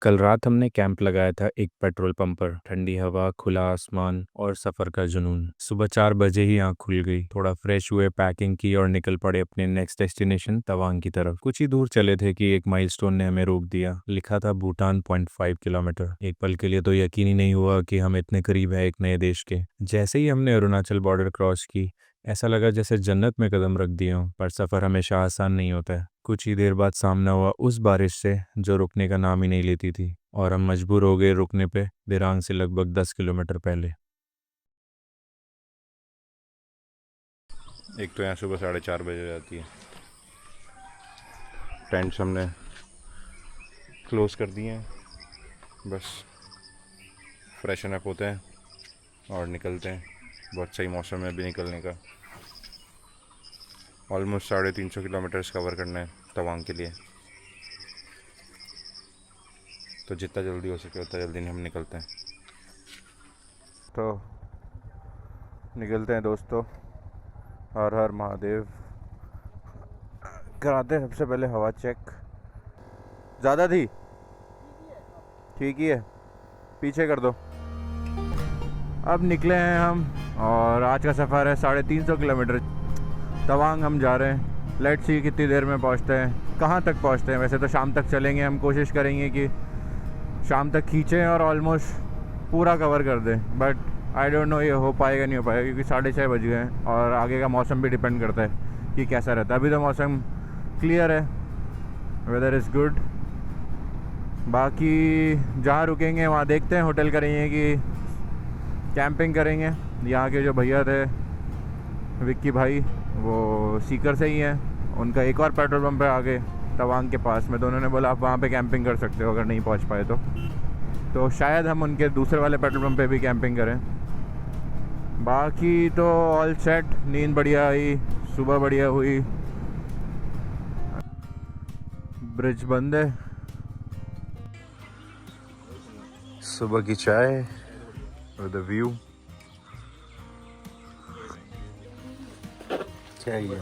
कल रात हमने कैंप लगाया था एक पेट्रोल पंप पर। ठंडी हवा, खुला आसमान और सफर का जुनून। सुबह 4 बजे ही आँख खुल गई। थोड़ा फ्रेश हुए, पैकिंग की और निकल पड़े अपने नेक्स्ट डेस्टिनेशन तवांग की तरफ। कुछ ही दूर चले थे कि एक माइलस्टोन ने हमें रोक दिया। लिखा था भूटान 0.5 किलोमीटर। एक पल के लिए तो यकीन ही नहीं हुआ कि हम इतने करीब है एक नए देश के। जैसे ही हमने अरुणाचल बॉर्डर क्रॉस की, ऐसा लगा जैसे जन्नत में कदम रख दिए हों। पर सफ़र हमेशा आसान नहीं होता है। कुछ ही देर बाद सामना हुआ उस बारिश से जो रुकने का नाम ही नहीं लेती थी, और हम मजबूर हो गए रुकने पे दिरांग से लगभग 10 किलोमीटर पहले। एक तो यहाँ सुबह 4:30 बजे जाती है। टेंट्स हमने क्लोज कर दिए हैं, बस फ्रेशन अप होते हैं और निकलते हैं। बहुत सही मौसम है अभी निकलने का। ऑलमोस्ट 350 किलोमीटर्स कवर करना है तवांग के लिए, तो जितना जल्दी हो सके उतना जल्दी हम निकलते हैं। तो निकलते हैं दोस्तों। हर हर महादेव। कराते हैं सबसे पहले हवा चेक। ज़्यादा थी? ठीक ही है, पीछे कर दो। अब निकले हैं हम और आज का सफ़र है 350 किलोमीटर। तवांग हम जा रहे हैं। लेट्स सी कितनी देर में पहुंचते हैं, कहाँ तक पहुंचते हैं। वैसे तो शाम तक चलेंगे, हम कोशिश करेंगे कि शाम तक खींचें और ऑलमोस्ट पूरा कवर कर दें। बट आई डोंट नो ये हो पाएगा नहीं हो पाएगा, क्योंकि 6:30 बज गए हैं और आगे का मौसम भी डिपेंड करता है कि कैसा रहता है। अभी तो मौसम क्लियर है, वेदर इज़ गुड। बाकी जहाँ रुकेंगे वहाँ देखते हैं, होटल करेंगे कि कैंपिंग करेंगे। यहाँ के जो भैया थे विक्की भाई, वो सीकर से ही हैं। उनका एक और पेट्रोल पंप है आगे तवांग के पास में, तो उन्होंने बोला आप वहाँ पे कैंपिंग कर सकते हो अगर नहीं पहुँच पाए तो शायद हम उनके दूसरे वाले पेट्रोल पंप पे भी कैंपिंग करें। बाकी तो ऑल सेट। नींद बढ़िया आई, सुबह बढ़िया हुई। ब्रिज बंद है। सुबह की चाय विद व्यू। क्या ही है,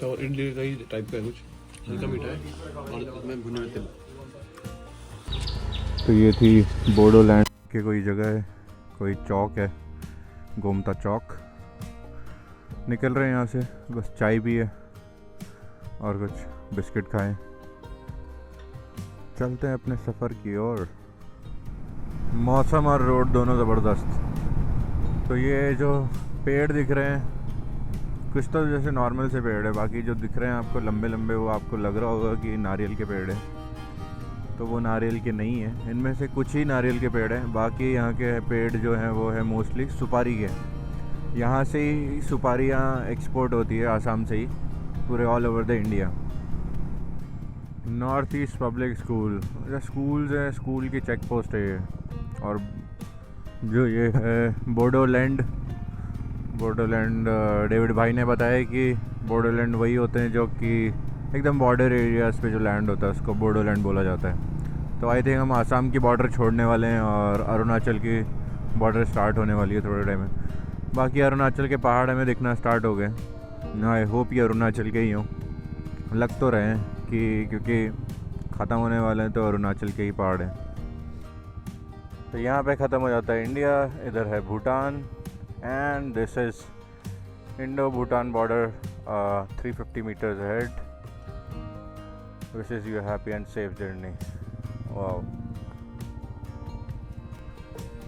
तो इडली का ही टाइप का है, कुछ हल्का मीठा है और इसमें भुने हुए तिल। तो ये थी बोडोलैंड की कोई जगह है, कोई चौक है, गोमता चौक। निकल रहे हैं यहाँ से, बस चाय भी है और कुछ बिस्किट खाएं। चलते हैं अपने सफ़र की ओर। मौसम और रोड दोनों ज़बरदस्त। तो ये जो पेड़ दिख रहे हैं, कुछ तो जैसे नॉर्मल से पेड़ है, बाकी जो दिख रहे हैं आपको लंबे लंबे, वो आपको लग रहा होगा कि नारियल के पेड़ है, तो वो नारियल के नहीं है। इनमें से कुछ ही नारियल के पेड़ हैं, बाकी यहाँ के पेड़ जो हैं वो है मोस्टली सुपारी के। यहाँ से ही सुपारियाँ एक्सपोर्ट होती है, आसाम से ही, पूरे all over the India. North east public school, schools है, स्कूल की चेक पोस्ट है ये। और जो ये है बोडोलैंड, डेविड भाई ने बताया कि बोडोलैंड वही होते हैं जो कि एकदम बॉर्डर एरियाज़ पे जो लैंड होता है उसको बोडोलैंड बोला जाता है। तो आई थिंक हम आसाम की बॉर्डर छोड़ने वाले हैं और अरुणाचल की बॉर्डर स्टार्ट होने वाली है थोड़े टाइम में। बाकी अरुणाचल के पहाड़ हमें दिखना स्टार्ट हो गए। आई होप ये अरुणाचल के ही हों, लग तो रहे हैं कि, क्योंकि ख़त्म होने वाले हैं तो अरुणाचल के ही पहाड़ हैं। तो यहाँ पे ख़त्म हो जाता है इंडिया, इधर है Bhutan, and this is Indo Bhutan border 350 meters ahead. Wishes you a happy and safe journey. Wow.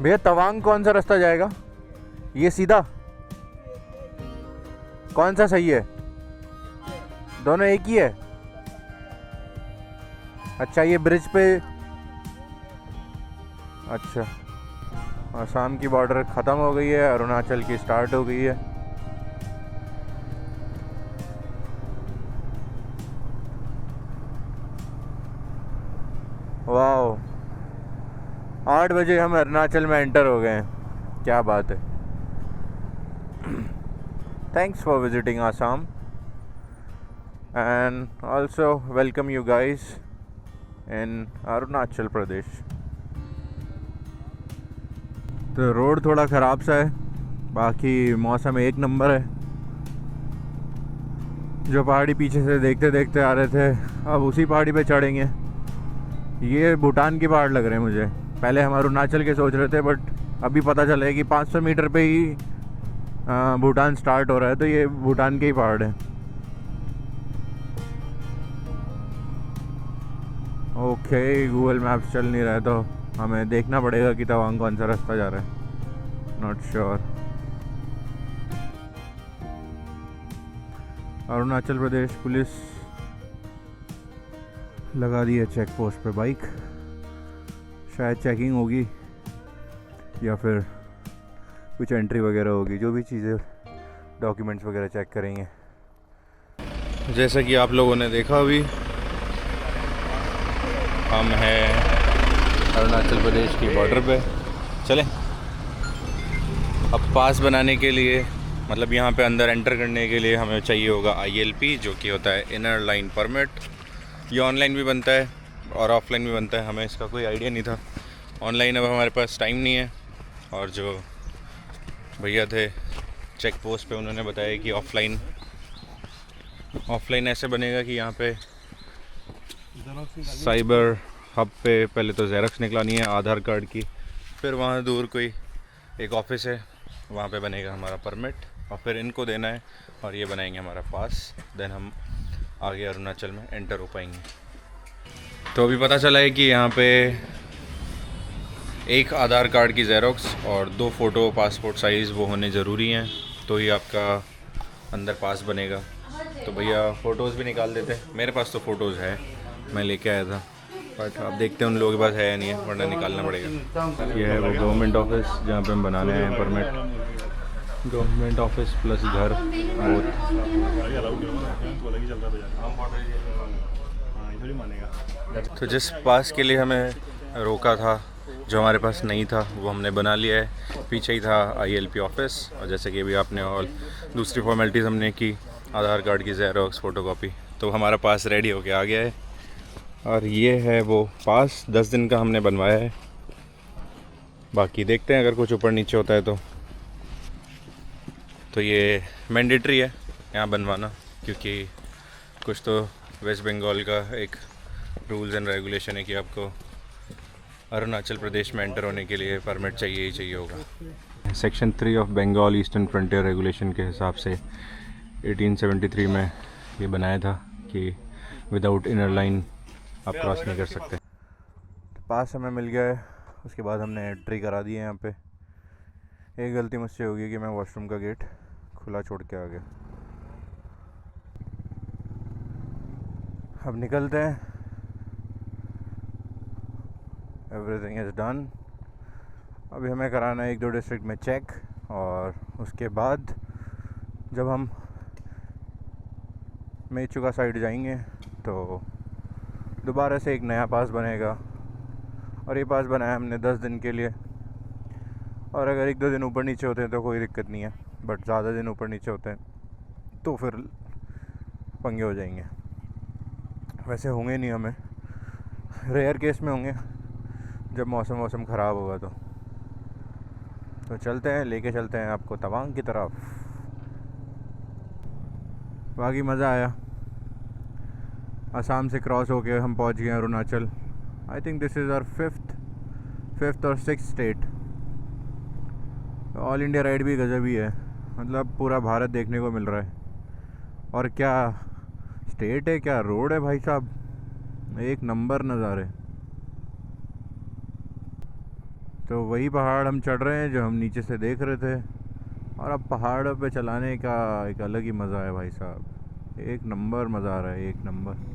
भैया तवांग कौन सा रास्ता जाएगा? ये सीधा? कौन सा सही है? दोनों एक ही है? अच्छा, ये ब्रिज पे। अच्छा, आसाम की बॉर्डर ख़त्म हो गई है, अरुणाचल की स्टार्ट हो गई है। वाओ, 8 बजे हम अरुणाचल में एंटर हो गए हैं, क्या बात है। Thanks for visiting Assam and also welcome you guys in Arunachal Pradesh. तो रोड थोड़ा ख़राब सा है, बाकी मौसम एक नंबर है। जो पहाड़ी पीछे से देखते देखते आ रहे थे, अब उसी पहाड़ी पे चढ़ेंगे। ये भूटान की पहाड़ लग रहे हैं मुझे। पहले हम अरुणाचल के सोच रहे थे, बट अभी पता चला है कि 500 मीटर पे ही भूटान स्टार्ट हो रहा है, तो ये भूटान के ही पहाड़ है। ओके, गूगल मैप्स चल नहीं रहा है तो हमें देखना पड़ेगा कि तवांग कौन सा रास्ता जा रहा है। Not sure. Arunachal Pradesh police लगा दी है चेक पोस्ट पे बाइक। शायद चेकिंग होगी या फिर कुछ एंट्री वगैरह होगी, जो भी चीज़ें डॉक्यूमेंट्स वगैरह चेक करेंगे। जैसा कि आप लोगों ने देखा, अभी हम हैं अरुणाचल प्रदेश की बॉर्डर पे। चलें। अब पास बनाने के लिए, मतलब यहाँ पे अंदर एंटर करने के लिए हमें चाहिए होगा ILP, जो कि होता है इनर लाइन परमिट। ये ऑनलाइन भी बनता है और ऑफलाइन भी बनता है। हमें इसका कोई आइडिया नहीं था। ऑनलाइन अब हमारे पास टाइम नहीं है, और जो भैया थे चेक पोस्ट पे, उन्होंने बताया कि ऑफलाइन ऐसे बनेगा कि यहाँ पे साइबर हब पे पहले तो ज़ेरॉक्स निकलानी है आधार कार्ड की, फिर वहाँ दूर कोई एक ऑफिस है, वहाँ पे बनेगा हमारा परमिट, और फिर इनको देना है और ये बनाएंगे हमारा पास। देन हम आगे अरुणाचल में एंटर हो पाएंगे। तो अभी पता चला है कि यहाँ पे एक आधार कार्ड की ज़ेरॉक्स और 2 फ़ोटो पासपोर्ट साइज़ वो होने ज़रूरी हैं, तो ही आपका अंदर पास बनेगा। तो भैया फ़ोटोज़ भी निकाल देते। मेरे पास तो फ़ोटोज़ है, मैं लेके आया था, बट अब देखते हैं उन लोगों के पास है या नहीं है, वरना निकालना पड़ेगा। ये है वो गवर्नमेंट ऑफिस जहाँ पे हम बनाने आए हैं परमिट। गवर्नमेंट ऑफिस प्लस घर बहुत। तो जिस पास के लिए हमें रोका था, जो हमारे पास नहीं था, वो हमने बना लिया है। पीछे ही था ILP ऑफिस, और जैसे कि अभी आपने और दूसरी फॉर्मेलिटीज़ हमने की, आधार कार्ड की ज़ेरॉक्स, फ़ोटोकॉपी, तो हमारा पास रेडी होके आ गया है। और ये है वो पास, 10 दिन का हमने बनवाया है। बाकी देखते हैं अगर कुछ ऊपर नीचे होता है तो ये मैंडेटरी है यहाँ बनवाना, क्योंकि कुछ तो वेस्ट बंगाल का एक रूल्स एंड रेगुलेशन है कि आपको अरुणाचल प्रदेश में एंटर होने के लिए परमिट चाहिए ही चाहिए होगा। Section 3 of Bengal eastern frontier regulation के हिसाब से 1873 में ये बनाया था कि विदाउट इनर लाइन आप क्रॉस नहीं कर सकते। पास हमें मिल गया है, उसके बाद हमने एंट्री करा दी है यहाँ पे। एक गलती मुझसे होगी कि मैं वॉशरूम का गेट खुला छोड़ के आ गया। अब निकलते हैं। Everything is done. अभी हमें कराना है 1-2 डिस्ट्रिक्ट में चेक, और उसके बाद जब हम मेचुका साइड जाएंगे तो दोबारा से एक नया पास बनेगा। और ये पास बनाया हमने 10 दिन के लिए, और अगर 1-2 दिन ऊपर नीचे होते हैं तो कोई दिक्कत नहीं है, बट ज़्यादा दिन ऊपर नीचे होते हैं तो फिर पंगे हो जाएंगे। वैसे होंगे नहीं, हमें रेयर केस में होंगे जब मौसम ख़राब होगा तो चलते हैं, लेके चलते हैं आपको तवांग की तरफ। बाकी मज़ा आया। असम से क्रॉस होके हम पहुंच गए Arunachal. I think this is our fifth और 6th state. All India ride भी गजब ही है, मतलब पूरा भारत देखने को मिल रहा है। और क्या स्टेट है, क्या रोड है भाई साहब, एक नंबर नज़ारे। तो वही पहाड़ हम चढ़ रहे हैं जो हम नीचे से देख रहे थे, और अब पहाड़ पे चलाने का एक अलग ही मज़ा है भाई साहब। एक नंबर मज़ा आ रहा है, एक नंबर।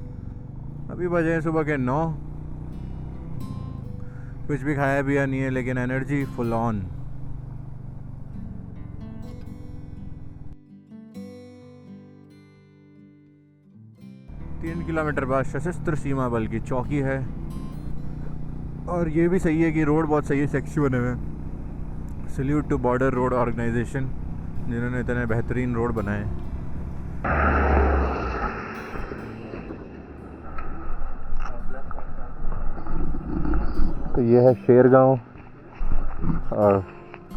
अभी बजे हैं सुबह के 9। कुछ भी खाया पिया नहीं है, लेकिन एनर्जी फुल ऑन। तीन किलोमीटर बाद सशस्त्र सीमा बल की चौकी है। और ये भी सही है कि रोड बहुत सही है, सेक्सी बने हुए हैं। Salute to border road organisation, जिन्होंने इतने बेहतरीन रोड बनाए। तो ये है शेरगांव, और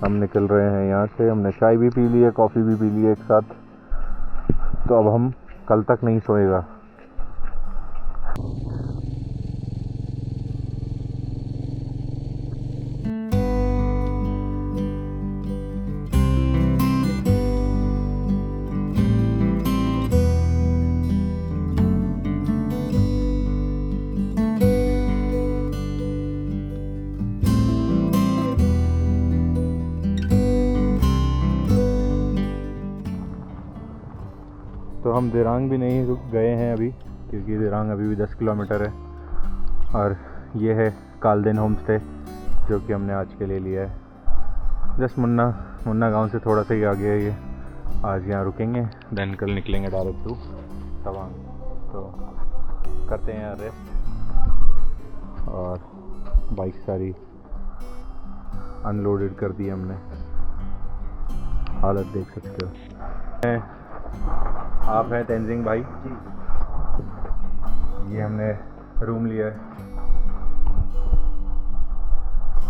हम निकल रहे हैं यहाँ से। हमने चाय भी पी ली है, कॉफ़ी भी पी ली है एक साथ। तो अब हम कल तक नहीं सोएगा। तो हम दिरांग भी नहीं रुक गए हैं अभी, क्योंकि दिरांग अभी भी 10 किलोमीटर है। और ये है कालदेन होम स्टे जो कि हमने आज के लिए लिया है। जस्ट मुन्ना गांव से थोड़ा सा ही आगे है ये। आज यहाँ रुकेंगे, देन कल निकलेंगे डायरेक्ट टू तवांग। तो करते हैं यहाँ रेस्ट। और बाइक सारी अनलोडेड कर दी हमने, हालत देख सकते हो। आप हैं तेंजिंग भाई जी। ये हमने रूम लिया है,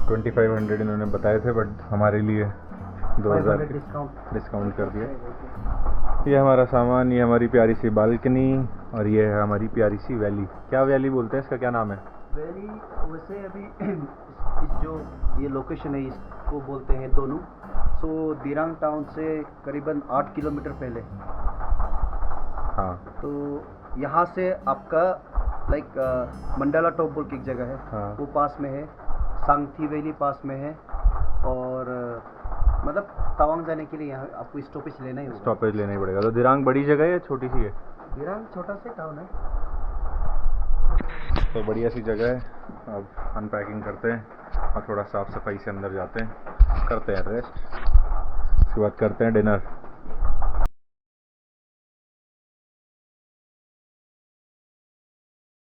2500 इन्होंने बताए थे, बट हमारे लिए 2000 डिस्काउंट कर दिया। ये हमारा सामान, ये हमारी प्यारी सी बालकनी, और ये है हमारी प्यारी सी वैली। क्या वैली बोलते हैं, इसका क्या नाम है? वैली वैसे अभी इस जो ये लोकेशन है इसको बोलते हैं दोनू। सो दिरांग टाउन से करीबन 8 किलोमीटर पहले। हाँ। तो यहाँ से आपका लाइक मंडाला टॉप बोल की एक जगह है। हाँ। वो पास में है, सांगथी वैली पास में है, और मतलब तवांग जाने के लिए यहाँ आपको स्टॉपेज लेना ही होगा। स्टॉपेज लेना ही पड़ेगा। तो दिरांग बड़ी जगह है या छोटी सी है? दिरांग छोटा सा टाउन है। तो बढ़िया सी जगह है। अब अनपैकिंग करते हैं और थोड़ा साफ़ सफाई से अंदर जाते हैं, करते हैं रेस्ट, उसके बाद करते हैं डिनर।